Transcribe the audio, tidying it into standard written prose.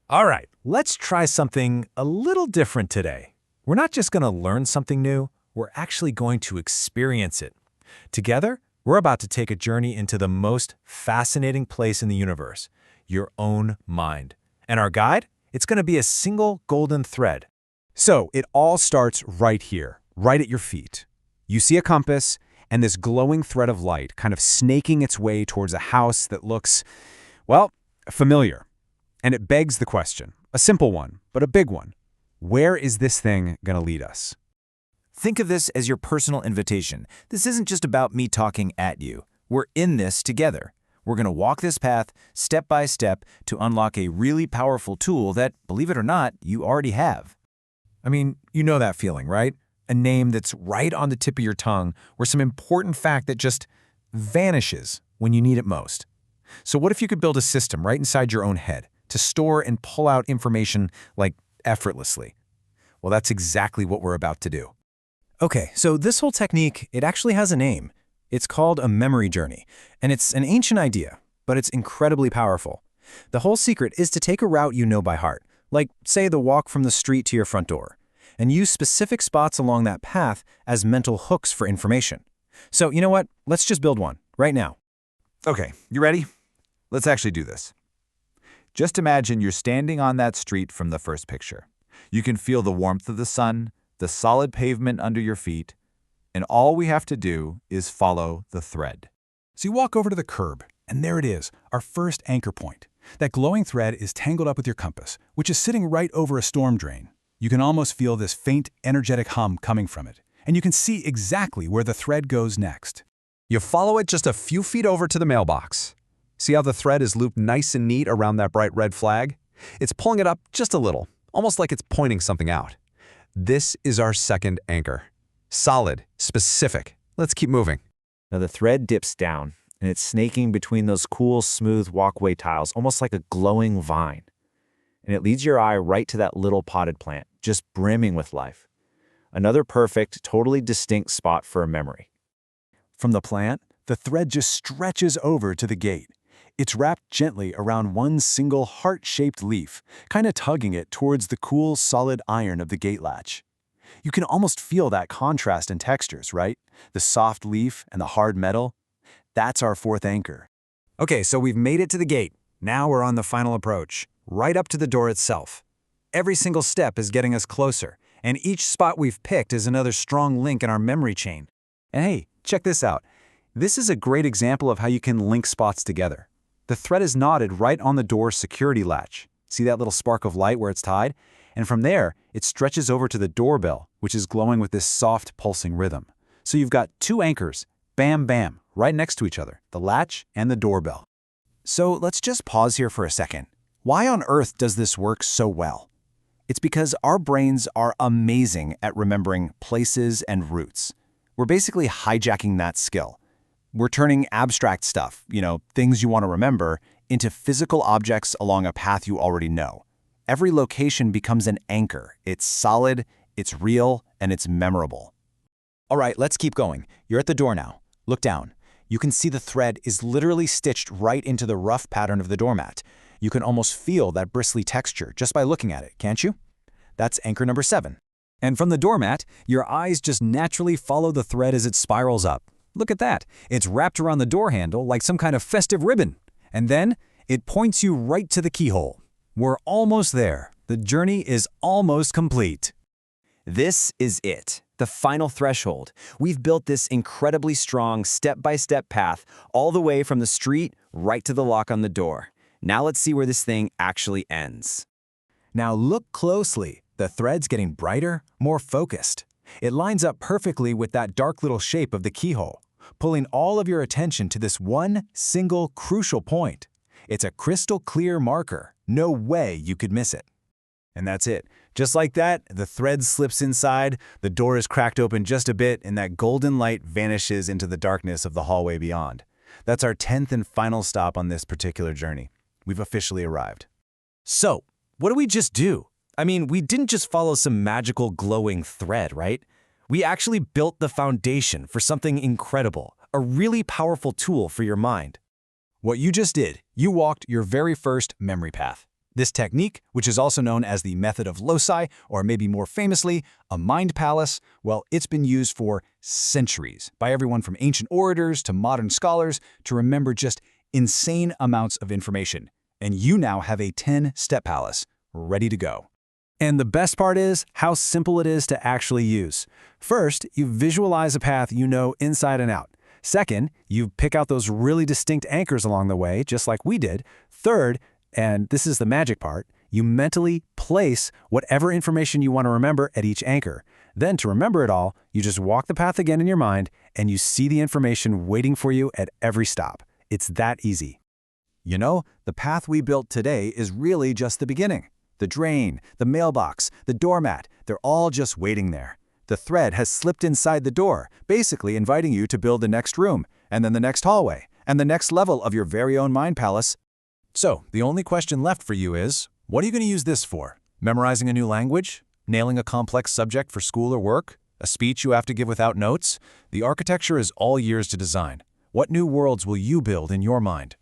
All right, let's try something a little different today. We're not just going to learn something new, we're actually going to experience it. Together, we're about to take a journey into the most fascinating place in the universe, your own mind. And our guide? It's going to be a single golden thread. So it all starts right here, right at your feet. You see a compass and this glowing thread of light kind of snaking its way towards a house that looks, well, familiar. And it begs the question, a simple one, but a big one. Where is this thing going to lead us? Think of this as your personal invitation. This isn't just about me talking at you. We're in this together. We're going to walk this path step by step to unlock a really powerful tool that, believe it or not, you already have. I mean, you know that feeling, right? A name that's right on the tip of your tongue or some important fact that just vanishes when you need it most. So what if you could build a system right inside your own head to store and pull out information like effortlessly? Well, that's exactly what we're about to do. Okay, so this whole technique, it actually has a name. It's called a memory journey, and it's an ancient idea, but it's incredibly powerful. The whole secret is to take a route you know by heart, like, say, the walk from the street to your front door, and use specific spots along that path as mental hooks for information. So, you know what? Let's just build one, right now. Okay, you ready? Let's actually do this. Just imagine you're standing on that street from the first picture. You can feel the warmth of the sun, the solid pavement under your feet, and all we have to do is follow the thread. So you walk over to the curb, and there it is, our first anchor point. That glowing thread is tangled up with your compass, which is sitting right over a storm drain. You can almost feel this faint, energetic hum coming from it, and you can see exactly where the thread goes next. You follow it just a few feet over to the mailbox. See how the thread is looped nice and neat around that bright red flag? It's pulling it up just a little, almost like it's pointing something out. This is our second anchor. Solid, specific. Let's keep moving. Now the thread dips down, and it's snaking between those cool, smooth walkway tiles, almost like a glowing vine. And it leads your eye right to that little potted plant, just brimming with life. Another perfect, totally distinct spot for a memory. From the plant, the thread just stretches over to the gate. It's wrapped gently around one single heart-shaped leaf, kind of tugging it towards the cool, solid iron of the gate latch. You can almost feel that contrast in textures, right? The soft leaf and the hard metal. That's our fourth anchor. Okay, so we've made it to the gate. Now we're on the final approach, right up to the door itself. Every single step is getting us closer, and each spot we've picked is another strong link in our memory chain. And hey, check this out. This is a great example of how you can link spots together. The thread is knotted right on the door's security latch. See that little spark of light where it's tied? And from there, it stretches over to the doorbell, which is glowing with this soft, pulsing rhythm. So you've got two anchors, bam, bam, right next to each other, the latch and the doorbell. So let's just pause here for a second. Why on earth does this work so well? It's because our brains are amazing at remembering places and routes. We're basically hijacking that skill. We're turning abstract stuff, things you want to remember, into physical objects along a path you already know. Every location becomes an anchor. It's solid, it's real, and it's memorable. All right, let's keep going. You're at the door now. Look down. You can see the thread is literally stitched right into the rough pattern of the doormat. You can almost feel that bristly texture just by looking at it, can't you? That's anchor number 7. And from the doormat, your eyes just naturally follow the thread as it spirals up. Look at that. It's wrapped around the door handle like some kind of festive ribbon. And then it points you right to the keyhole. We're almost there. The journey is almost complete. This is it, the final threshold. We've built this incredibly strong step-by-step path all the way from the street right to the lock on the door. Now let's see where this thing actually ends. Now look closely. The thread's getting brighter, more focused. It lines up perfectly with that dark little shape of the keyhole, pulling all of your attention to this one single crucial point. It's a crystal clear marker. No way you could miss it. And that's it. Just like that, the thread slips inside, the door is cracked open just a bit, and that golden light vanishes into the darkness of the hallway beyond. That's our 10th and final stop on this particular journey. We've officially arrived. So, what did we just do? I mean, we didn't just follow some magical glowing thread, right? We actually built the foundation for something incredible, a really powerful tool for your mind. What you just did, you walked your very first memory path. This technique, which is also known as the method of loci, or maybe more famously, a mind palace, well, it's been used for centuries by everyone from ancient orators to modern scholars to remember just insane amounts of information. And you now have a 10-step palace ready to go. And the best part is how simple it is to actually use. First, you visualize a path you know inside and out. Second, you pick out those really distinct anchors along the way, just like we did. Third, and this is the magic part, you mentally place whatever information you want to remember at each anchor. Then to remember it all, you just walk the path again in your mind and you see the information waiting for you at every stop. It's that easy. You know, the path we built today is really just the beginning. The drain, the mailbox, the doormat, they're all just waiting there. The thread has slipped inside the door, basically inviting you to build the next room, and then the next hallway, and the next level of your very own mind palace. So, the only question left for you is, what are you going to use this for? Memorizing a new language? Nailing a complex subject for school or work? A speech you have to give without notes? The architecture is all yours to design. What new worlds will you build in your mind?